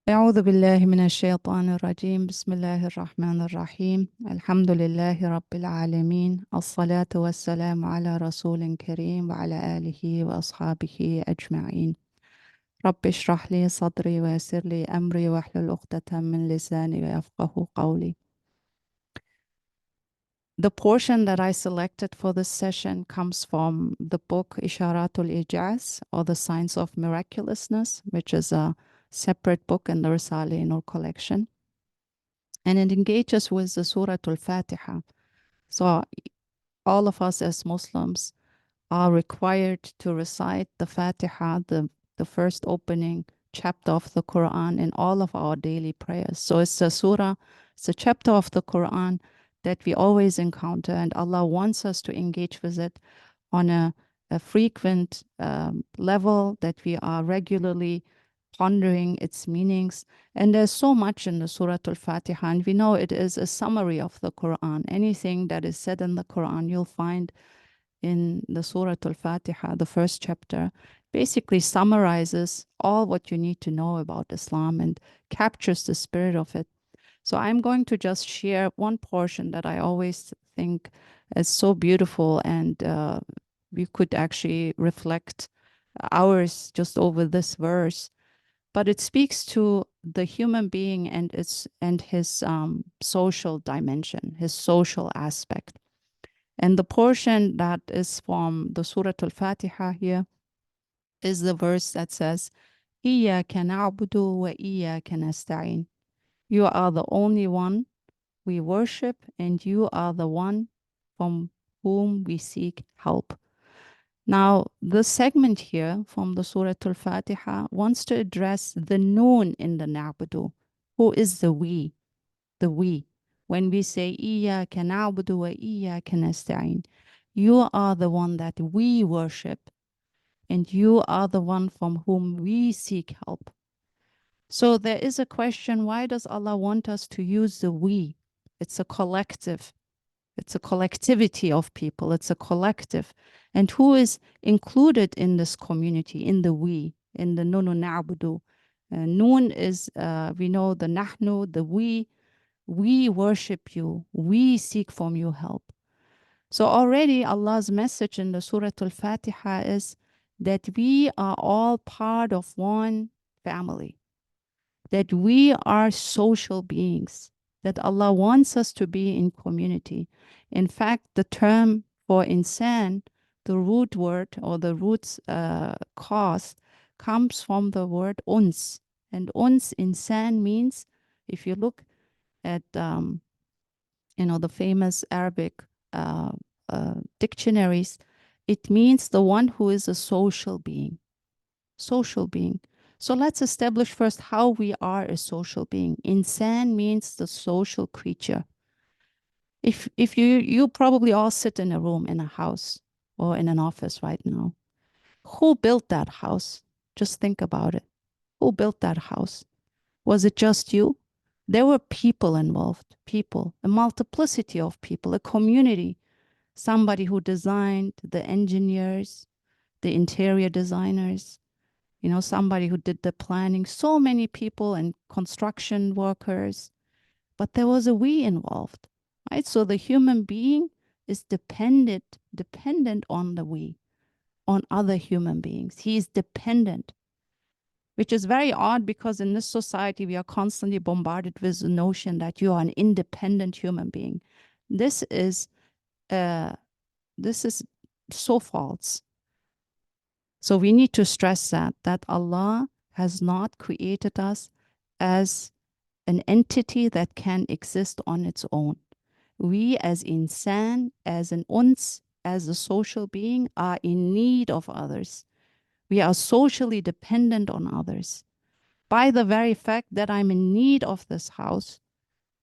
أعوذ بالله من الشيطان الرجيم بسم الله الرحمن الرحيم الحمد لله رب العالمين الصلاة والسلام على رسول كريم وعلى آله وأصحابه أجمعين رب اشرح لي صدري ويسر لي أمري واحلل عقدة من لساني ويفقه قولي. The portion that I selected for this session comes from the book Isharatul Ijaz, or The Science of Miraculousness, which is a separate book in the Risale-i collection. And it engages with the Surah al-Fatiha. So all of us as Muslims are required to recite the Fatiha, the first opening chapter of the Quran, in all of our daily prayers. So it's a surah, it's a chapter of the Quran that we always encounter, and Allah wants us to engage with it on a frequent level, that we are regularly pondering its meanings. And there's so much in the Surah al-Fatiha, and we know it is a summary of the Quran. Anything that is said in the Quran, you'll find in the Surah al-Fatiha, the first chapter, basically summarizes all what you need to know about Islam and captures the spirit of it. So I'm going to just share one portion that I always think is so beautiful, and we could actually reflect hours just over this verse. But it speaks to the human being and his social dimension, his social aspect. And the portion that is from the Surah Al-Fatiha here is the verse that says, إِيَّاكَ نَعْبُدُ وَإِيَّاكَ نَسْتَعِينُ. You are the only one we worship, and you are the one from whom we seek help. Now, this segment here from the Surah Al-Fatiha wants to address the noon in the na'budu. Who is the we? The we. When we say, إِيَّاكَ نَعْبُدُ وَإِيَّاكَ نَسْتَعِينُ, you are the one that we worship, and you are the one from whom we seek help. So there is a question, why does Allah want us to use the we? It's a collective. It's a collectivity of people. It's a collective. And who is included in this community, in the we, in the nunu na'budu? Noon is, we know the nahnu, the we worship you. We seek from you help. So already Allah's message in the Surah Al-Fatiha is that we are all part of one family, that we are social beings, that Allah wants us to be in community. In fact, the term for insan, the root word or the root cause, comes from the word uns. And uns, insan, means, if you look at the famous Arabic dictionaries, it means the one who is a social being. Social being. So let's establish first how we are a social being. Insan means the social creature. If you probably all sit in a room in a house or in an office right now. Who built that house? Just think about it. Who built that house? Was it just you? There were people involved, people, a multiplicity of people, a community, somebody who designed, the engineers, the interior designers, somebody who did the planning, so many people and construction workers, but there was a we involved, right? So the human being is dependent on the we, on other human beings. He is dependent, which is very odd because in this society, we are constantly bombarded with the notion that you are an independent human being. This is so false. So we need to stress that Allah has not created us as an entity that can exist on its own. We as insan, as an uns, as a social being, are in need of others. We are socially dependent on others. By the very fact that I'm in need of this house,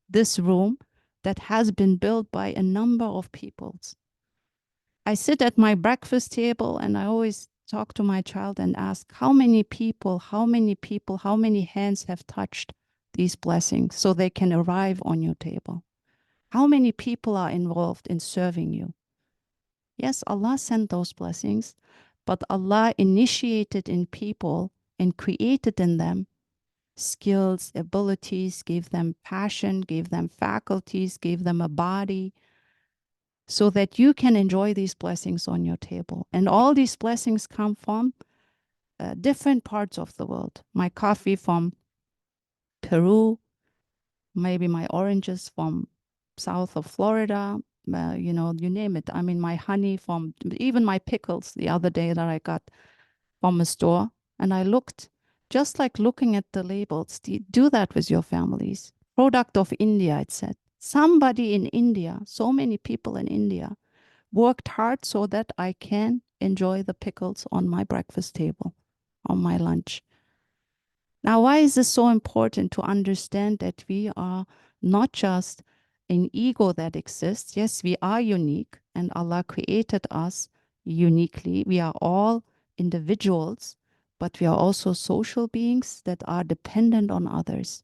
this room that has been built by a number of peoples. I sit at my breakfast table and I always talk to my child and ask, how many people, how many hands have touched these blessings so they can arrive on your table? How many people are involved in serving you? Yes, Allah sent those blessings, but Allah initiated in people and created in them skills, abilities, gave them passion, gave them faculties, gave them a body, so that you can enjoy these blessings on your table. And all these blessings come from different parts of the world. My coffee from Peru, maybe my oranges from south of Florida, you know, you name it. I mean, my honey from, even my pickles the other day that I got from a store. And I looked, just like looking at the labels, do that with your families. Product of India, it said. Somebody in India, so many people in India, worked hard so that I can enjoy the pickles on my breakfast table, on my lunch. Now, why is this so important to understand that we are not just an ego that exists? Yes, we are unique, and Allah created us uniquely. We are all individuals, but we are also social beings that are dependent on others.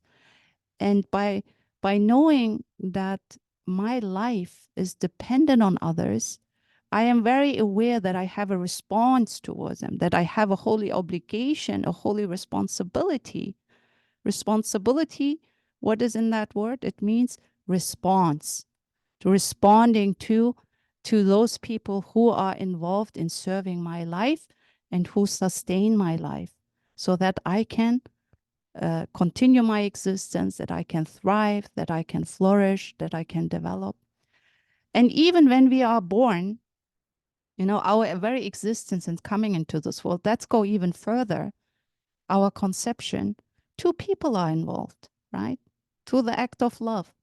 And by knowing that my life is dependent on others, I am very aware that I have a response towards them, that I have a holy obligation, a holy responsibility. Responsibility, what is in that word? It means response, to responding to those people who are involved in serving my life and who sustain my life, so that I can continue my existence, that I can thrive, that I can flourish, that I can develop. And even when we are born, you know, our very existence and coming into this world, let's go even further. Our conception, two people are involved, right? Through the act of love,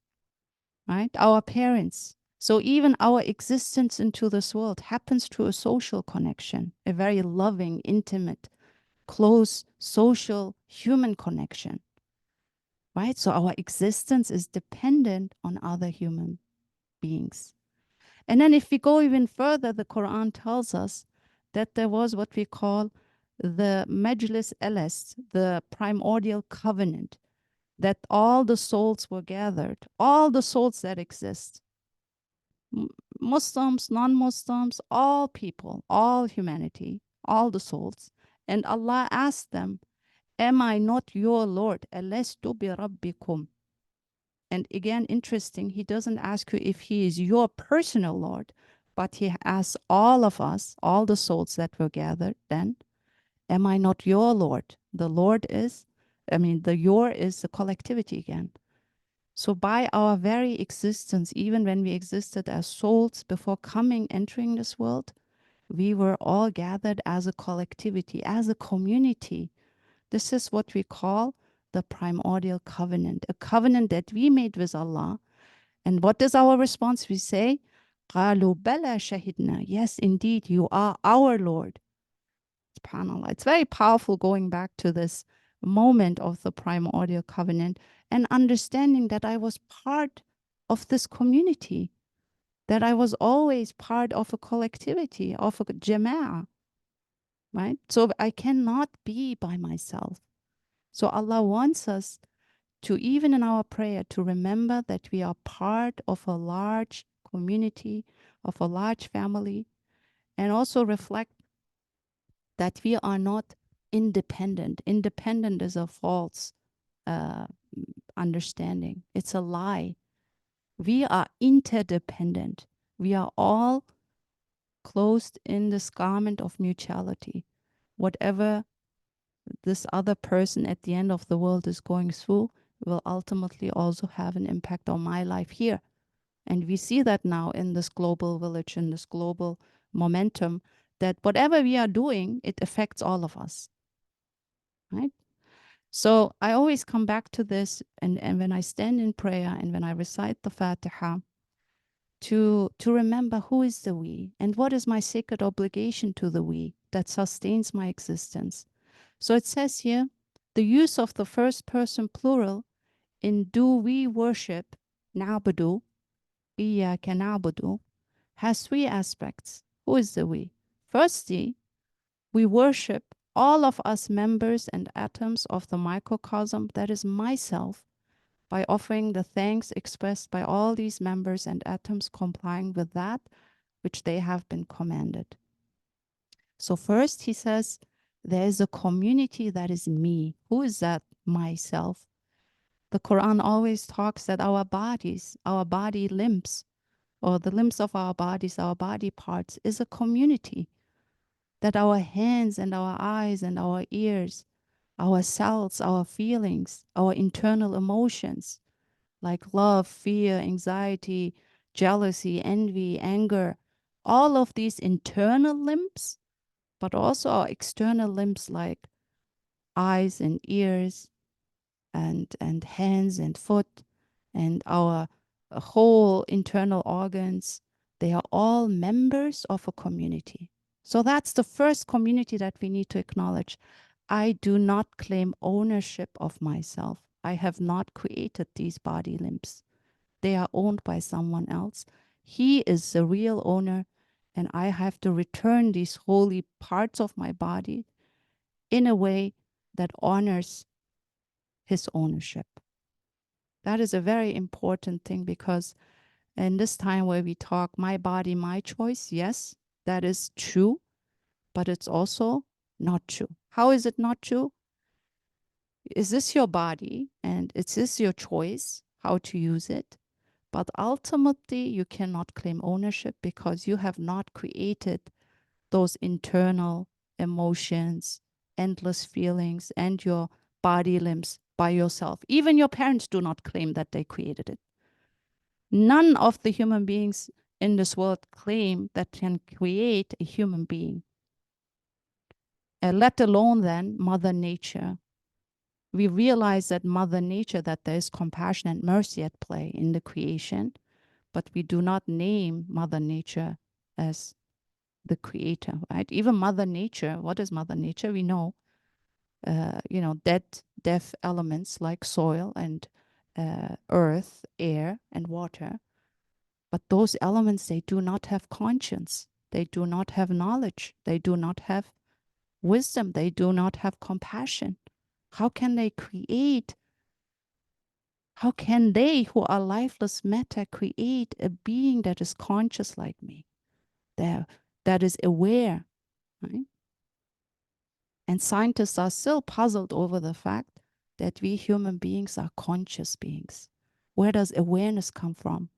right? Our parents. So even our existence into this world happens through a social connection, a very loving, intimate, close, social, human connection, right? So our existence is dependent on other human beings. And then if we go even further, the Quran tells us that there was what we call the Majlis Eles, the primordial covenant, that all the souls were gathered, all the souls that exist, Muslims, non-Muslims, all people, all humanity, all the souls. And Allah asked them, am I not your Lord? Alastu bi rabbikum. And again, interesting, he doesn't ask you if he is your personal Lord, but he asks all of us, all the souls that were gathered then, am I not your Lord? The Lord is, the your is the collectivity again. So by our very existence, even when we existed as souls before entering this world, we were all gathered as a collectivity, as a community. This is what we call the primordial covenant, a covenant that we made with Allah. And what is our response? We say, قَالُوا بَلَا شَهِدْنَا. Yes, indeed, you are our Lord. SubhanAllah. It's very powerful going back to this moment of the primordial covenant and understanding that I was part of this community, that I was always part of a collectivity, of a jama'ah, right? So I cannot be by myself. So Allah wants us to, even in our prayer, to remember that we are part of a large community, of a large family, and also reflect that we are not independent. Independent is a false uh, understanding. It's a lie. We are interdependent. We are all closed in this garment of mutuality. Whatever this other person at the end of the world is going through will ultimately also have an impact on my life here. And we see that now in this global village, in this global momentum, that whatever we are doing, it affects all of us, right? So I always come back to this, and when I stand in prayer and when I recite the Fatiha, to remember who is the we and what is my sacred obligation to the we that sustains my existence. So it says here, the use of the first person plural in do we worship, na'budu, iyyaka na'budu, has three aspects. Who is the we? Firstly, we worship all of us members and atoms of the microcosm, that is myself, by offering the thanks expressed by all these members and atoms complying with that which they have been commanded. So first he says, There is a community that is me. Who is that myself? The Quran always talks that our bodies, our body limbs, or the limbs of our bodies, our body parts, is a community. That our hands and our eyes and our ears, our cells, our feelings, our internal emotions, like love, fear, anxiety, jealousy, envy, anger, all of these internal limbs, but also our external limbs like eyes and ears and hands and foot and our whole internal organs, they are all members of a community. So that's the first community that we need to acknowledge. I do not claim ownership of myself. I have not created these body limbs. They are owned by someone else. He is the real owner, and I have to return these holy parts of my body in a way that honors his ownership. That is a very important thing, because in this time where we talk, my body, my choice, yes, that is true, but it's also not true. How is it not true? Is this your body and is this your choice how to use it? But ultimately, you cannot claim ownership because you have not created those internal emotions, endless feelings, and your body limbs by yourself. Even your parents do not claim that they created it. None of the human beings in this world claim that can create a human being, let alone then Mother Nature. We realize that Mother Nature, that there is compassion and mercy at play in the creation, but we do not name Mother Nature as the creator, right? Even Mother Nature, what is Mother Nature? We know, death elements like soil and earth, air, and water. But those elements, they do not have conscience. They do not have knowledge. They do not have wisdom. They do not have compassion. How can they create? How can they, who are lifeless matter, create a being that is conscious like me, that is aware, right? And scientists are still puzzled over the fact that we human beings are conscious beings. Where does awareness come from?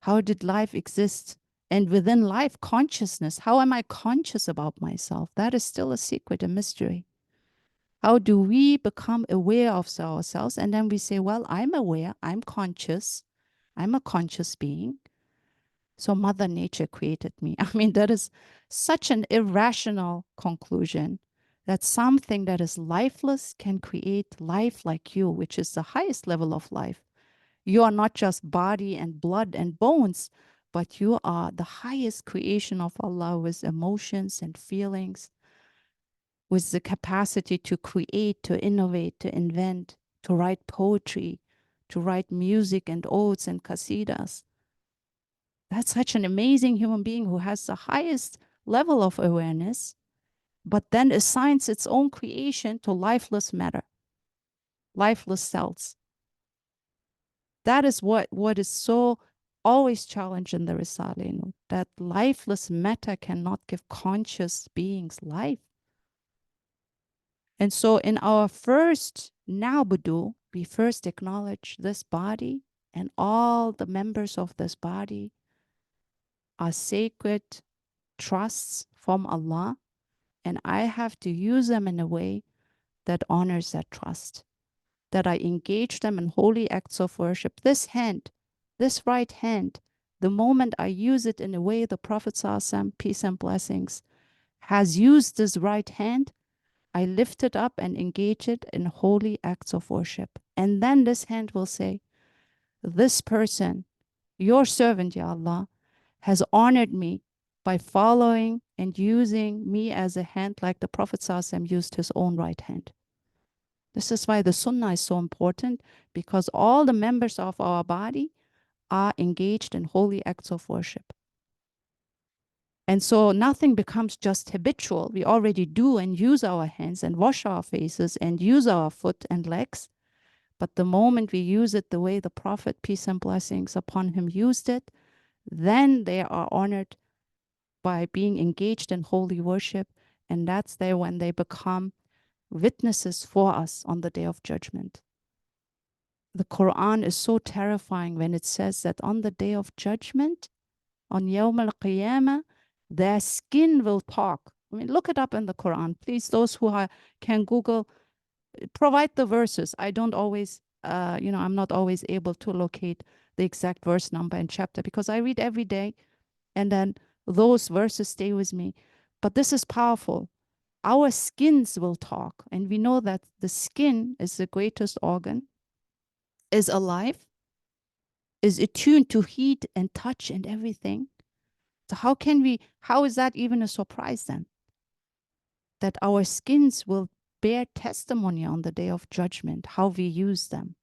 How did life exist? And within life, consciousness. How am I conscious about myself? That is still a secret, a mystery. How do we become aware of ourselves? And then we say, well, I'm aware, I'm conscious, I'm a conscious being. So Mother Nature created me. I mean, that is such an irrational conclusion, that something that is lifeless can create life like you, which is the highest level of life. You are not just body and blood and bones, but you are the highest creation of Allah, with emotions and feelings, with the capacity to create, to innovate, to invent, to write poetry, to write music and odes and qasidas. That's such an amazing human being who has the highest level of awareness, but then assigns its own creation to lifeless matter, lifeless cells. That is what is so always challenged in the Risale-i, that lifeless matter cannot give conscious beings life. And so in our first Na'budu, we first acknowledge this body and all the members of this body are sacred trusts from Allah, and I have to use them in a way that honors that trust, that I engage them in holy acts of worship. This hand, this right hand, the moment I use it in a way the Prophet ﷺ, peace and blessings, has used this right hand, I lift it up and engage it in holy acts of worship. And then this hand will say, this person, your servant, Ya Allah, has honored me by following and using me as a hand like the Prophet ﷺ used his own right hand. This is why the Sunnah is so important, because all the members of our body are engaged in holy acts of worship. And so nothing becomes just habitual. We already do and use our hands and wash our faces and use our foot and legs. But the moment we use it the way the Prophet, peace and blessings upon him, used it, then they are honored by being engaged in holy worship, And that's there when they become witnesses for us on the day of judgment. The Quran is so terrifying when it says that on the day of judgment, on Yawm al-Qiyamah, their skin will talk. I mean, look it up in the Quran. Please, those who can Google, provide the verses. I don't always, I'm not always able to locate the exact verse number and chapter because I read every day and then those verses stay with me. But this is powerful. Our skins will talk. And we know that the skin is the greatest organ, is alive, is attuned to heat and touch and everything. So how is that even a surprise then? That our skins will bear testimony on the day of judgment, how we use them.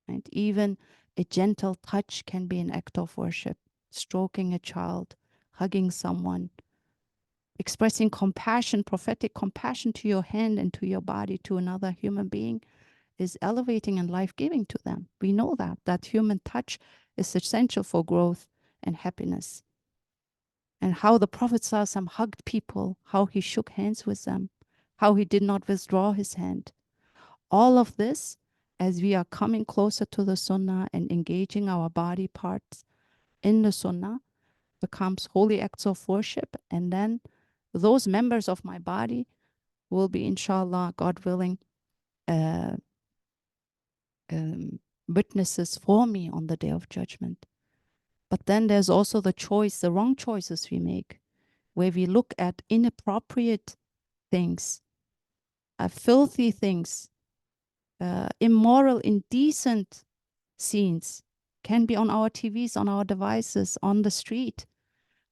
And even a gentle touch can be an act of worship. Stroking a child, hugging someone, expressing compassion, prophetic compassion to your hand and to your body, to another human being, is elevating and life-giving to them. We know that human touch is essential for growth and happiness. And how the Prophet ﷺ hugged people, how he shook hands with them, how he did not withdraw his hand. All of this, as we are coming closer to the Sunnah and engaging our body parts in the Sunnah, becomes holy acts of worship. And then those members of my body will be, inshallah, God willing, uh, witnesses for me on the day of judgment. But then there's also the choice, the wrong choices we make, where we look at inappropriate things, filthy things, immoral, indecent scenes, can be on our TVs, on our devices, on the street.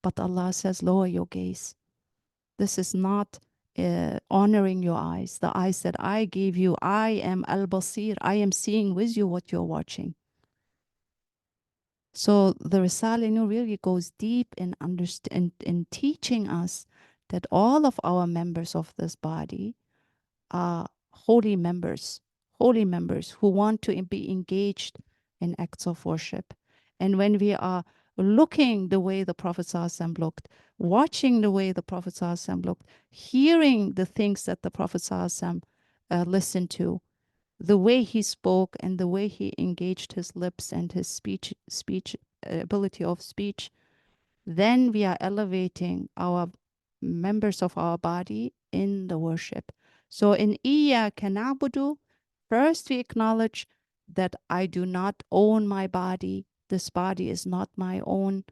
But Allah says, lower your gaze. This is not honoring your eyes. The eyes that I gave you, I am al-Basir. I am seeing with you what you're watching. So the Risale-i really goes deep in teaching us that all of our members of this body are holy members who want to be engaged in acts of worship. And when we are looking the way the Prophet ﷺ looked, watching the way the Prophet ﷺ looked, hearing the things that the Prophet ﷺ listened to, the way he spoke and the way he engaged his lips and his speech ability of speech, then we are elevating our members of our body in the worship. So in Iyyaka na'budu, first we acknowledge that I do not own my body. This body is not my own.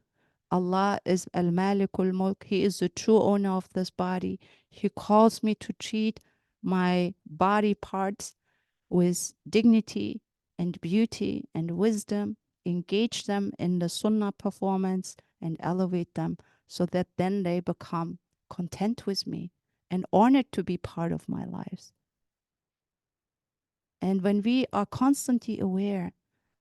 Allah is al-Malikul Mulk. He is the true owner of this body. He calls me to treat my body parts with dignity and beauty and wisdom, engage them in the Sunnah performance and elevate them so that then they become content with me and honored to be part of my lives. And when we are constantly aware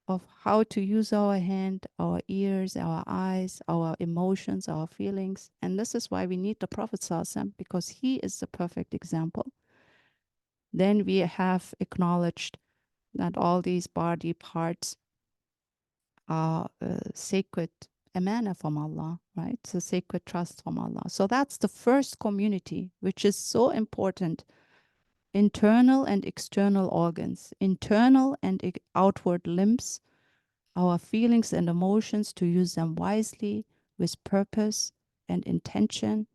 of how to use our hand, our ears, our eyes, our emotions, our feelings, and this is why we need the Prophet ﷺ, because he is the perfect example, then we have acknowledged that all these body parts are sacred amana from Allah, right? It's a sacred trust from Allah. So that's the first community, which is so important. Internal and external organs, internal and outward limbs, our feelings and emotions, to use them wisely with purpose and intention,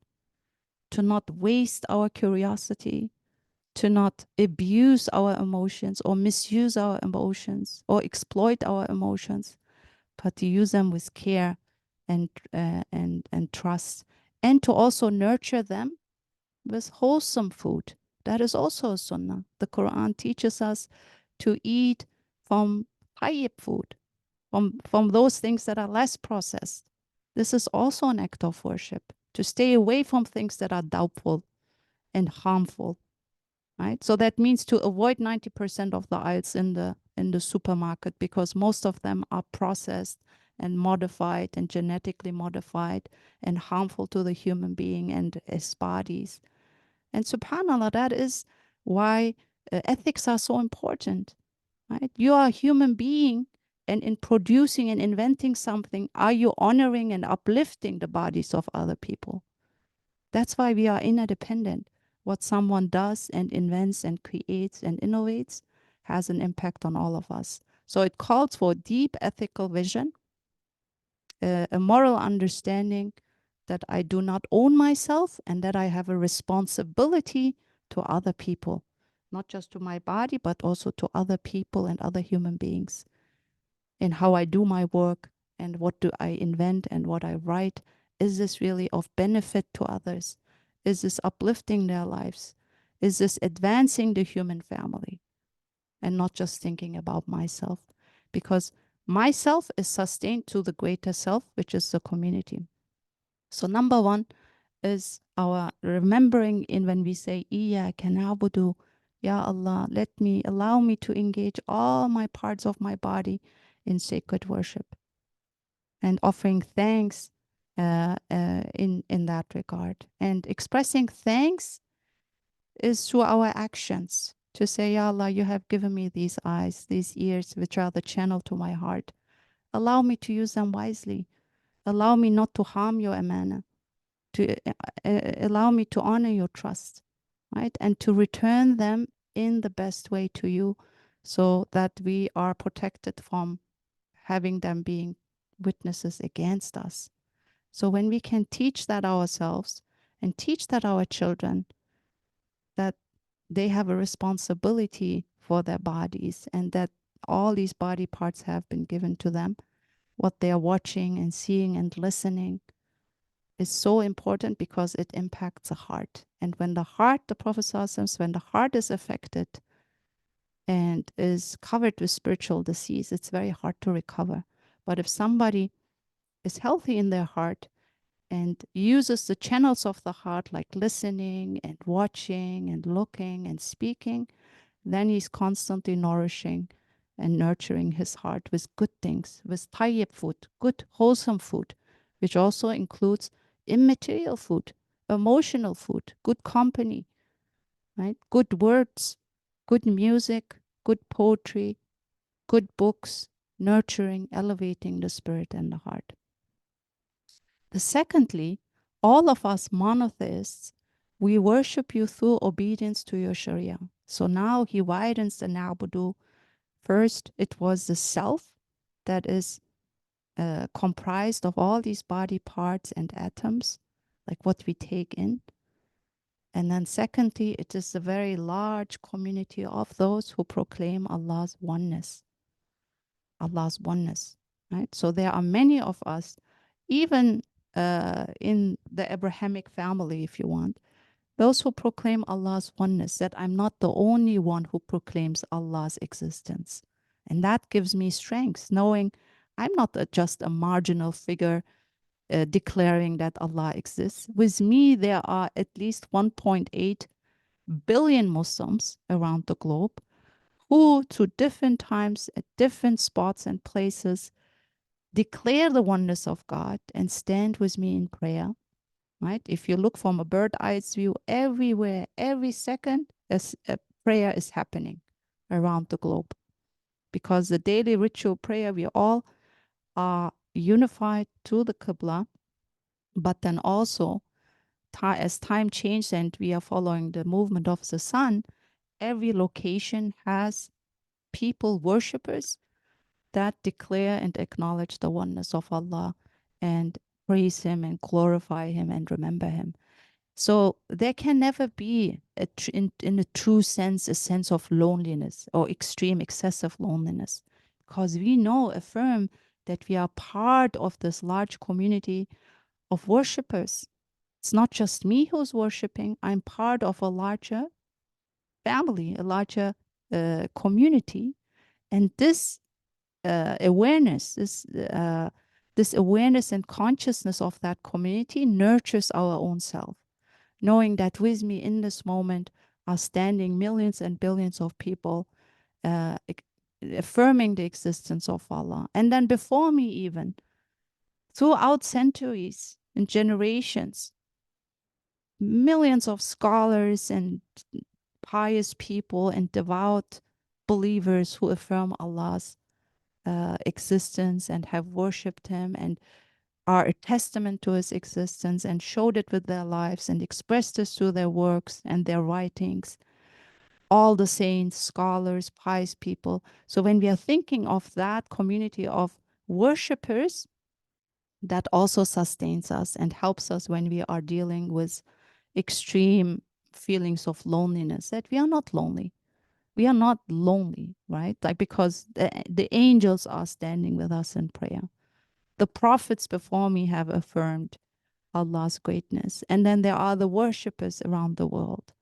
to not waste our curiosity, to not abuse our emotions or misuse our emotions or exploit our emotions, but to use them with care and trust, and to also nurture them with wholesome food. That is also a sunnah. The Quran teaches us to eat from tayyib food, from those things that are less processed. This is also an act of worship, to stay away from things that are doubtful and harmful. Right? So that means to avoid 90% of the aisles in the supermarket, because most of them are processed and modified and genetically modified and harmful to the human being and his bodies. And subhanAllah, that is why ethics are so important. Right? You are a human being, and in producing and inventing something, are you honoring and uplifting the bodies of other people? That's why we are interdependent. What someone does and invents and creates and innovates has an impact on all of us. So it calls for deep ethical vision, a moral understanding that I do not own myself and that I have a responsibility to other people, not just to my body, but also to other people and other human beings, in how I do my work and what do I invent and what I write. Is this really of benefit to others? Is this uplifting their lives? Is this advancing the human family? And not just thinking about myself, because myself is sustained to the greater self, which is the community. So number one is our remembering in when we say, Iyyaka na'budu, Ya Allah, allow me to engage all my parts of my body in sacred worship and offering thanks in that regard. And expressing thanks is through our actions. To say, Ya Allah, you have given me these eyes, these ears, which are the channel to my heart. Allow me to use them wisely. Allow me not to harm your amana, to allow me to honor your trust, right? And to return them in the best way to you so that we are protected from having them being witnesses against us. So when we can teach that ourselves and teach that our children, that they have a responsibility for their bodies and that all these body parts have been given to them, what they are watching and seeing and listening is so important because it impacts the heart. And when the heart, the Prophet says, when the heart is affected and is covered with spiritual disease, it's very hard to recover. But if somebody is healthy in their heart and uses the channels of the heart, like listening and watching and looking and speaking, then he's constantly nourishing and nurturing his heart with good things, with tayyib food, good wholesome food, which also includes immaterial food, emotional food, good company, right? Good words, good music, good poetry, good books, nurturing, elevating the spirit and the heart. Secondly, all of us monotheists, we worship you through obedience to your Sharia. So now he widens the Na'budu. First, it was the self that is comprised of all these body parts and atoms, like what we take in. And then secondly, it is a very large community of those who proclaim Allah's oneness, right? So there are many of us, even in the Abrahamic family, if you want, those who proclaim Allah's oneness, that I'm not the only one who proclaims Allah's existence. And that gives me strength, knowing I'm not just a marginal figure declaring that Allah exists. With me, there are at least 1.8 billion Muslims around the globe who, through different times, at different spots and places, declare the oneness of God and stand with me in prayer. Right? If you look from a bird eye's view, everywhere, every second, a prayer is happening around the globe. Because the daily ritual prayer, we all are unified to the Qibla, but then also, as time changes and we are following the movement of the sun, every location has people, worshippers, that declare and acknowledge the oneness of Allah and praise Him and glorify Him and remember Him. So there can never be, in a true sense, a sense of loneliness or extreme, excessive loneliness, because we affirm that we are part of this large community of worshippers. It's not just me who's worshiping, I'm part of a larger family, a larger community. And this awareness, this awareness and consciousness of that community nurtures our own self, knowing that with me in this moment are standing millions and billions of people affirming the existence of Allah. And then before me, even throughout centuries and generations, millions of scholars and pious people and devout believers who affirm Allah's existence and have worshipped Him and are a testament to his existence and showed it with their lives and expressed this through their works and their writings. All the saints, scholars, pious people. So when we are thinking of that community of worshippers, that also sustains us and helps us when we are dealing with extreme feelings of loneliness, that we are not lonely. We are not lonely, right? Like, because the angels are standing with us in prayer. The prophets before me have affirmed Allah's greatness. And then there are the worshippers around the world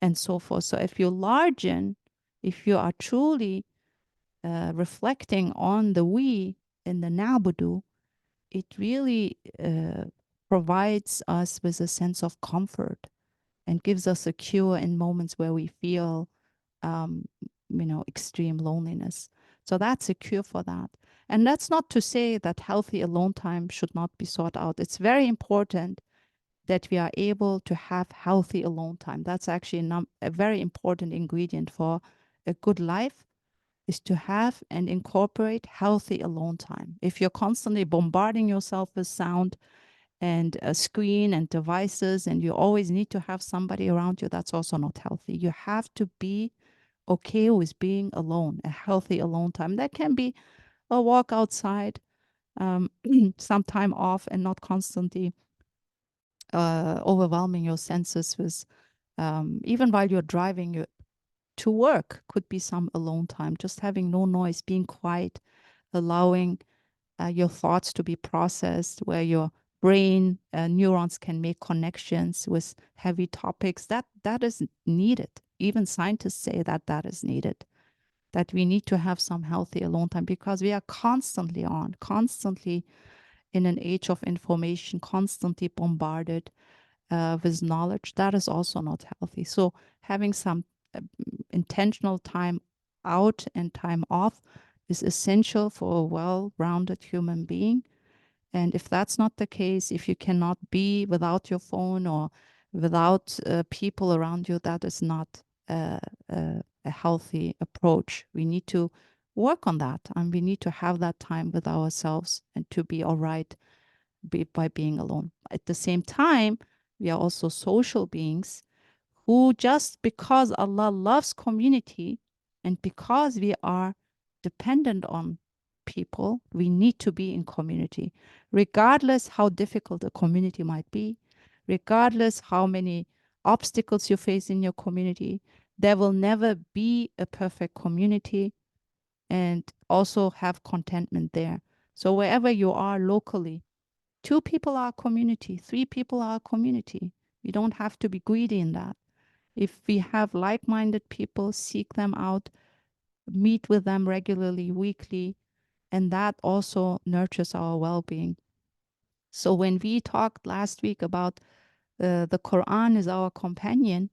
and so forth. So if you largen, if you are truly reflecting on the we in the Nabudu, it really provides us with a sense of comfort and gives us a cure in moments where we feel, extreme loneliness. So that's a cure for that. And that's not to say that healthy alone time should not be sought out. It's very important that we are able to have healthy alone time. That's actually a very important ingredient for a good life, is to have and incorporate healthy alone time. If you're constantly bombarding yourself with sound and a screen and devices, and you always need to have somebody around you, that's also not healthy. You have to be okay with being alone, a healthy alone time. That can be a walk outside, some time off, and not constantly overwhelming your senses with, even while you're driving to work, could be some alone time, just having no noise, being quiet, allowing your thoughts to be processed, where your brain neurons can make connections with heavy topics. That is needed. Even scientists say that that is needed, that we need to have some healthy alone time, because we are constantly in an age of information, constantly bombarded with knowledge. That is also not healthy. So having some intentional time out and time off is essential for a well-rounded human being. And if that's not the case, if you cannot be without your phone or without people around you, that is not a healthy approach. We need to work on that, and we need to have that time with ourselves and to be all right by being alone. At the same time, we are also social beings who, just because Allah loves community and because we are dependent on people, we need to be in community, regardless how difficult a community might be, regardless how many obstacles you face in your community. There will never be a perfect community, and also have contentment there. So wherever you are locally, 2 people are a community, 3 people are a community. We don't have to be greedy in that. If we have like-minded people, seek them out, meet with them regularly, weekly, and that also nurtures our well-being. So when we talked last week about the Quran is our companion,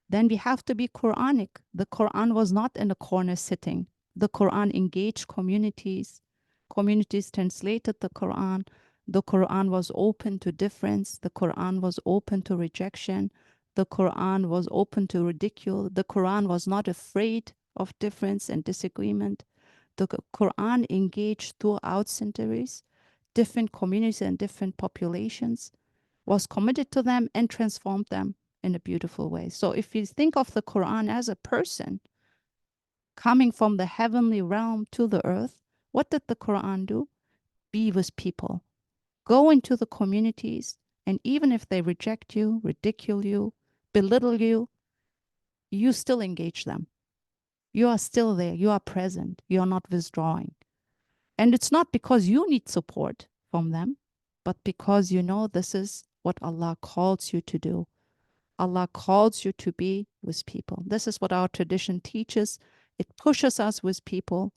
then we have to be Quranic. The Quran was not in a corner sitting. The Quran engaged communities. Communities translated the Quran. The Quran was open to difference. The Quran was open to rejection. The Quran was open to ridicule. The Quran was not afraid of difference and disagreement. The Quran engaged throughout centuries, different communities and different populations, was committed to them and transformed them in a beautiful way. So if you think of the Quran as a person coming from the heavenly realm to the earth, what did the Quran do? Be with people. Go into the communities, and even if they reject you, ridicule you, belittle you, you still engage them. You are still there. You are present. You are not withdrawing. And it's not because you need support from them, but because you know this is what Allah calls you to do. Allah calls you to be with people. This is what our tradition teaches. It pushes us with people.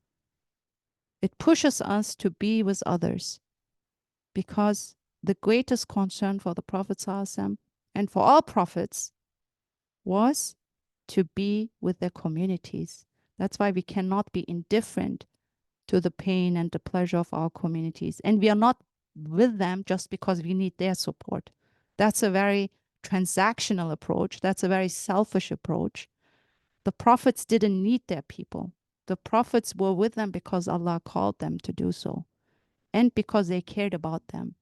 It pushes us to be with others, because the greatest concern for the Prophet ﷺ and for all prophets was to be with their communities. That's why we cannot be indifferent to the pain and the pleasure of our communities. And we are not with them just because we need their support. That's a very transactional approach. That's a very selfish approach. The prophets didn't need their people. The prophets were with them because Allah called them to do so, and because they cared about them.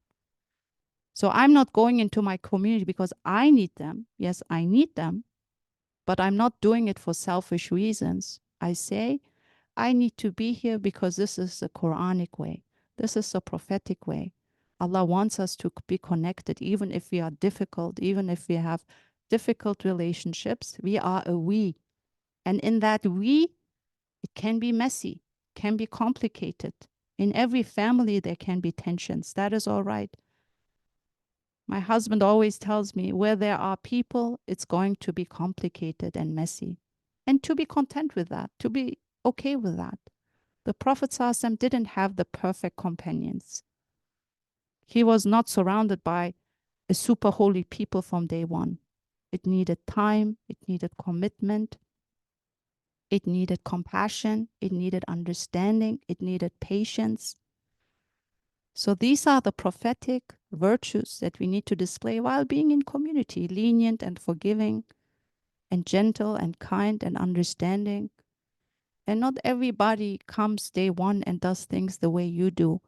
So I'm not going into my community because I need them. Yes, I need them, but I'm not doing it for selfish reasons. I say, I need to be here because this is the Quranic way. This is the prophetic way. Allah wants us to be connected, even if we are difficult, even if we have difficult relationships. We are a we. And in that we, it can be messy, can be complicated. In every family, there can be tensions. That is all right. My husband always tells me where there are people, it's going to be complicated and messy. And to be content with that, to be okay with that. The Prophet ﷺ didn't have the perfect companions. He was not surrounded by a super holy people from day one. It needed time, it needed commitment, it needed compassion, it needed understanding, it needed patience. So these are the prophetic virtues that we need to display while being in community, lenient and forgiving and gentle and kind and understanding. And not everybody comes day one and does things the way you do.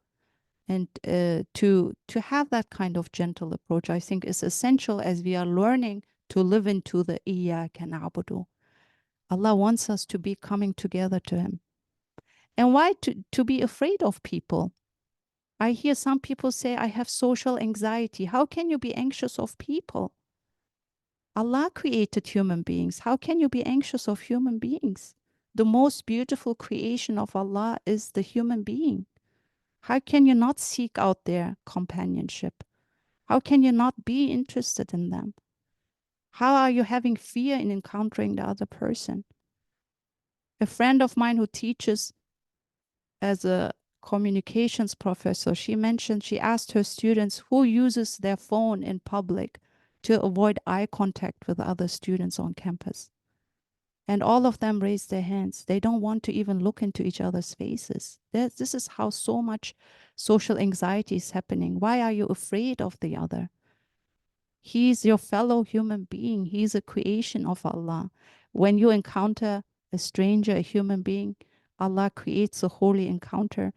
And to have that kind of gentle approach, I think is essential as we are learning to live into the Iyyaka na'budu. Allah wants us to be coming together to Him. And why to be afraid of people? I hear some people say, I have social anxiety. How can you be anxious of people? Allah created human beings. How can you be anxious of human beings? The most beautiful creation of Allah is the human being. How can you not seek out their companionship? How can you not be interested in them? How are you having fear in encountering the other person? A friend of mine who teaches as a communications professor, she mentioned she asked her students who uses their phone in public to avoid eye contact with other students on campus. And all of them raised their hands. They don't want to even look into each other's faces. This is how so much social anxiety is happening. Why are you afraid of the other? He's your fellow human being. He's a creation of Allah. When you encounter a stranger, a human being, Allah creates a holy encounter,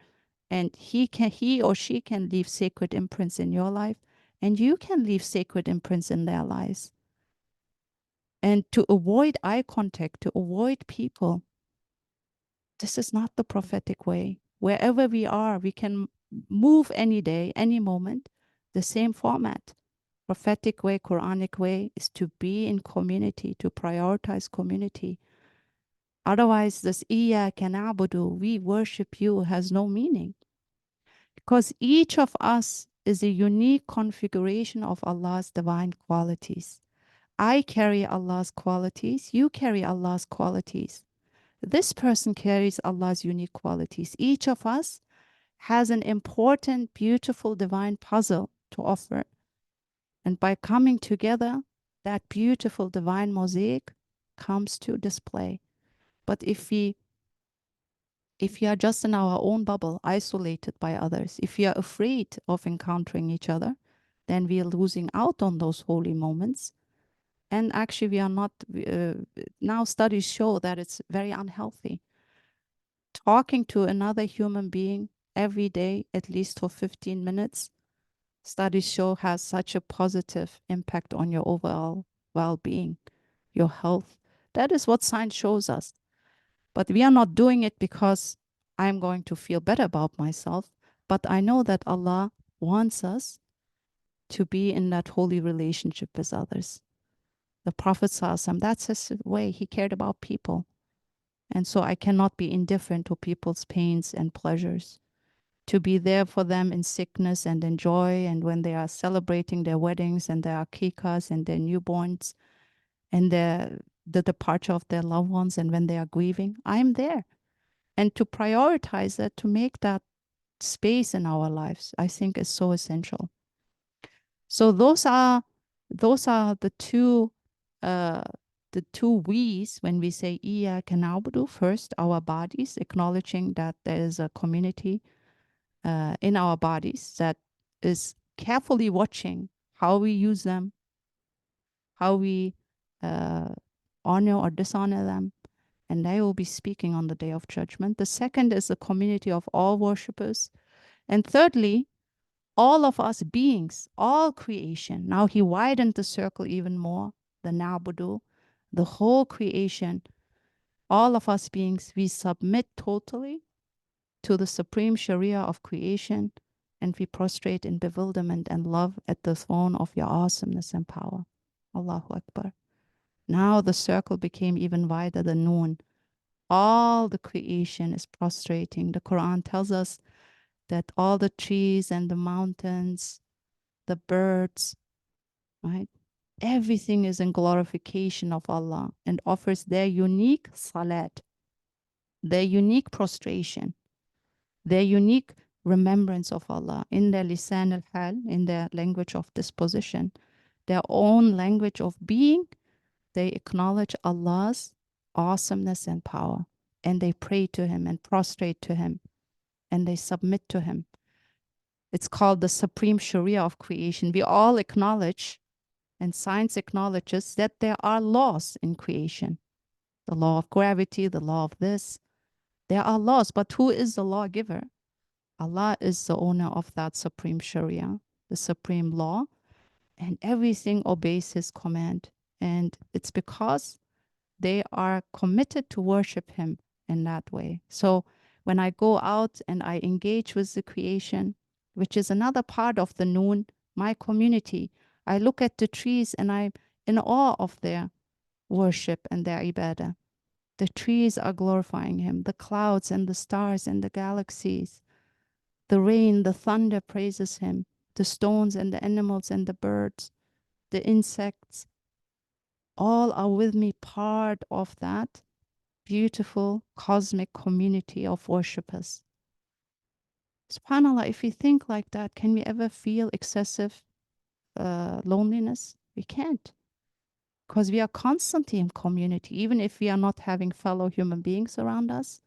and he or she can leave sacred imprints in your life, and you can leave sacred imprints in their lives. And to avoid eye contact, to avoid people, this is not the prophetic way. Wherever we are, we can move any day, any moment, the same format. Prophetic way, Quranic way is to be in community, to prioritize community. Otherwise, this Iyyaka na'budu, we worship you, has no meaning. Because each of us is a unique configuration of Allah's divine qualities. I carry Allah's qualities, you carry Allah's qualities. This person carries Allah's unique qualities. Each of us has an important, beautiful, divine puzzle to offer. And by coming together, that beautiful divine mosaic comes to display. But if we are just in our own bubble, isolated by others, if we are afraid of encountering each other, then we are losing out on those holy moments. And actually, we are not, now studies show that it's very unhealthy. Talking to another human being every day, at least for 15 minutes, studies show has such a positive impact on your overall well-being, your health. That is what science shows us. But we are not doing it because I'm going to feel better about myself. But I know that Allah wants us to be in that holy relationship with others. The Prophet ﷺ, that's his way. He cared about people. And so I cannot be indifferent to people's pains and pleasures. To be there for them in sickness and in joy, and when they are celebrating their weddings and their akikas and their newborns and the departure of their loved ones, and when they are grieving, I'm there. And to prioritize that, to make that space in our lives, I think is so essential. So those are the two we's when we say Iyyaka na'budu. First, our bodies, acknowledging that there is a community in our bodies that is carefully watching how we use them, how we honor or dishonor them, and they will be speaking on the day of judgment. The second is a community of all worshippers. And thirdly, All of us beings, all creation. Now he widened the circle even more, the Na'budu, the whole creation. All of us beings, we submit totally to the supreme Sharia of creation, and we prostrate in bewilderment and love at the throne of your awesomeness and power. Allahu Akbar. Now the circle became even wider than noon. All the creation is prostrating. The Quran tells us that all the trees and the mountains, the birds, right? Everything is in glorification of Allah and offers their unique salat, their unique prostration, their unique remembrance of Allah in their lisan al-hal, in their language of disposition, their own language of being. They acknowledge Allah's awesomeness and power, and they pray to Him and prostrate to Him, and they submit to Him. It's called the supreme Sharia of creation. We all acknowledge, and science acknowledges, that there are laws in creation. The law of gravity, the law of this. There are laws, but who is the lawgiver? Allah is the owner of that supreme Sharia, the supreme law, and everything obeys His command. And it's because they are committed to worship Him in that way. So when I go out and I engage with the creation, which is another part of the noon, my community, I look at the trees and I'm in awe of their worship and their ibadah. The trees are glorifying Him, the clouds and the stars and the galaxies, the rain, the thunder praises Him, the stones and the animals and the birds, the insects, all are with me part of that beautiful cosmic community of worshippers. SubhanAllah, if we think like that, can we ever feel excessive loneliness? We can't, because we are constantly in community, even if we are not having fellow human beings around us.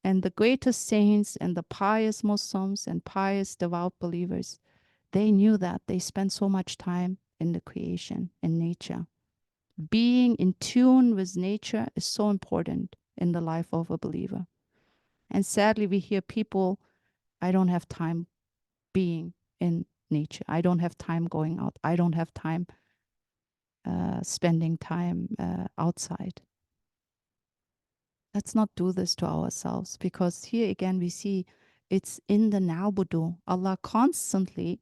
And the greatest saints and the pious Muslims and pious devout believers, they knew that. They spent so much time in the creation, in nature. Being in tune with nature is so important in the life of a believer. And sadly, we hear people, I don't have time being in nature. I don't have time going out. I don't have time spending time outside. Let's not do this to ourselves, because here again we see it's in the Na'budu. Allah constantly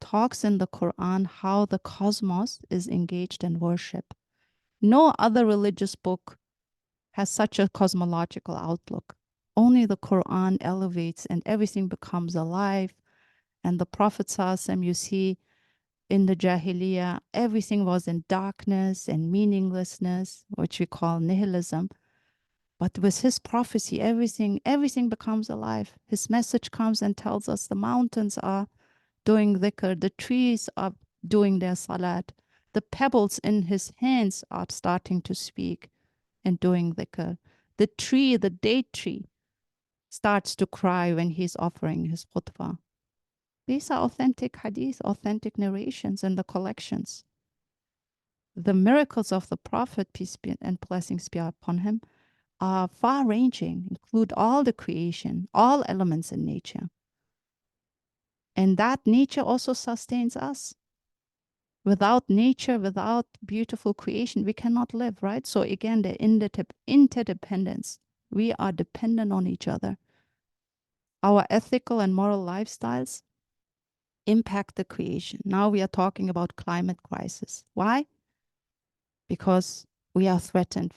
talks in the Quran how the cosmos is engaged in worship. No other religious book has such a cosmological outlook. Only the Quran elevates and everything becomes alive. And the Prophet ﷺ, you see, in the Jahiliyyah, everything was in darkness and meaninglessness, which we call nihilism. But with his prophecy, everything becomes alive. His message comes and tells us the mountains are doing dhikr, the trees are doing their salat, the pebbles in his hands are starting to speak and doing dhikr. The tree, the date tree, starts to cry when he's offering his khutbah. These are authentic hadith, authentic narrations in the collections. The miracles of the Prophet, peace be and blessings be upon him, are far-ranging, include all the creation, all elements in nature. And that nature also sustains us. Without nature, without beautiful creation, we cannot live, right? So again, the interdependence. We are dependent on each other. Our ethical and moral lifestyles impact the creation. Now we are talking about climate crisis. Why? Because we are threatened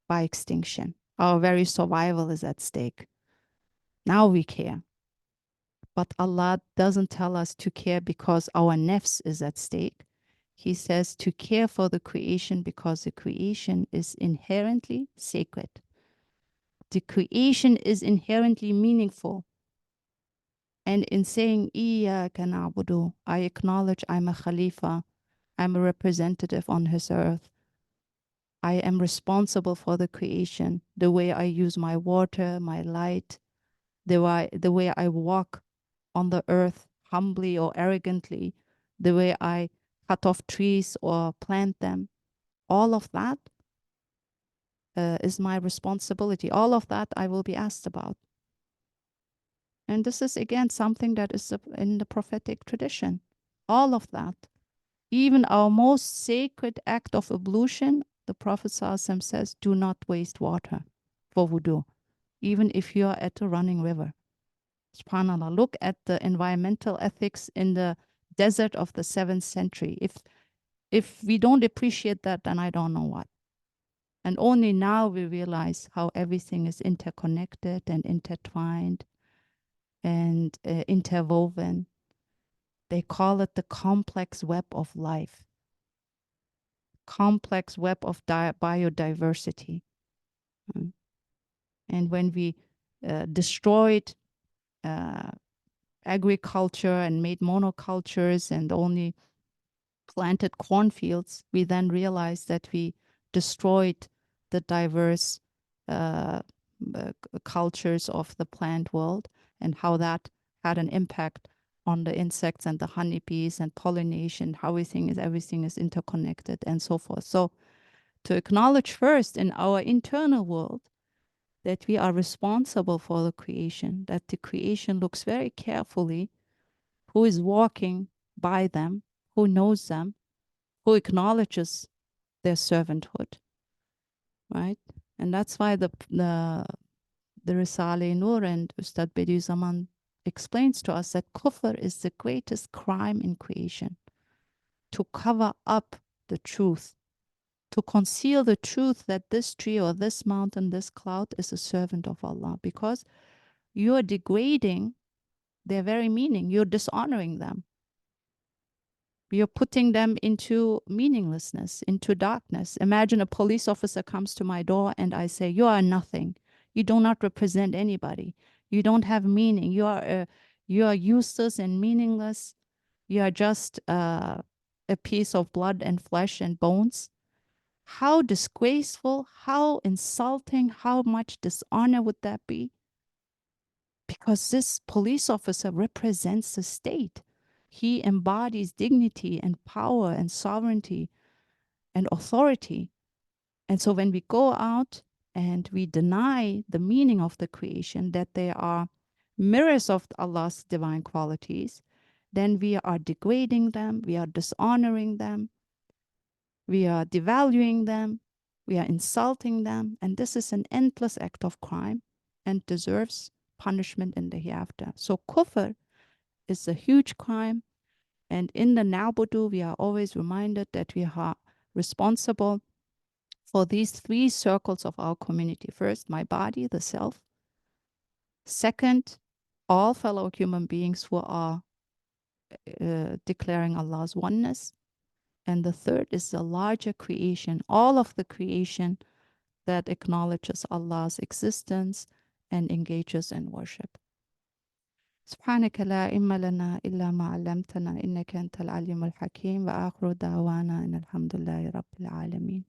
by extinction. Our very survival is at stake. Now we care. But Allah doesn't tell us to care because our nafs is at stake. He says to care for the creation because the creation is inherently sacred. The creation is inherently meaningful. And in saying, Iyyaka na'budu, I acknowledge I'm a Khalifa. I'm a representative on His earth. I am responsible for the creation, the way I use my water, my light, the way I walk on the earth humbly or arrogantly, the way I cut off trees or plant them. All of that is my responsibility. All of that I will be asked about. And this is, again, something that is in the prophetic tradition. All of that. Even our most sacred act of ablution, the Prophet ﷺ says, do not waste water for wudu, even if you are at a running river. SubhanAllah, look at the environmental ethics in the desert of the 7th century. If we don't appreciate that, then I don't know what. And only now we realize how everything is interconnected and intertwined and interwoven. They call it the complex web of life, complex web of biodiversity. Mm. And when we destroyed agriculture and made monocultures and only planted cornfields, we then realized that we destroyed the diverse uh, cultures of the plant world, and how that had an impact on the insects and the honeybees and pollination, how everything is interconnected and so forth. So to acknowledge first in our internal world that we are responsible for the creation, that the creation looks very carefully who is walking by them, who knows them, who acknowledges their servanthood, right? And that's why the Risale-i Nur and Ustad Bediüzzaman explains to us that kufr is the greatest crime in creation, to cover up the truth, to conceal the truth that this tree or this mountain, this cloud is a servant of Allah, because you're degrading their very meaning, you're dishonoring them. You're putting them into meaninglessness, into darkness. Imagine a police officer comes to my door and I say, you are nothing. You do not represent anybody. You don't have meaning. You are useless and meaningless. You are just a piece of blood and flesh and bones. How disgraceful, how insulting, how much dishonor would that be? Because this police officer represents the state. He embodies dignity and power and sovereignty and authority. And so when we go out and we deny the meaning of the creation, that they are mirrors of Allah's divine qualities, then we are degrading them, we are dishonoring them, we are devaluing them, we are insulting them. And this is an endless act of crime and deserves punishment in the hereafter. So kufr is a huge crime. And in the Na'budu, we are always reminded that we are responsible for these 3 circles of our community. First, my body, the self. Second, all fellow human beings who are declaring Allah's oneness. And the third is the larger creation, all of the creation that acknowledges Allah's existence and engages in worship. سبحانك لا علم لنا إلا ما علمتنا إنك أنت العليم الحكيم وآخر دعوانا إن الحمد لله رب العالمين.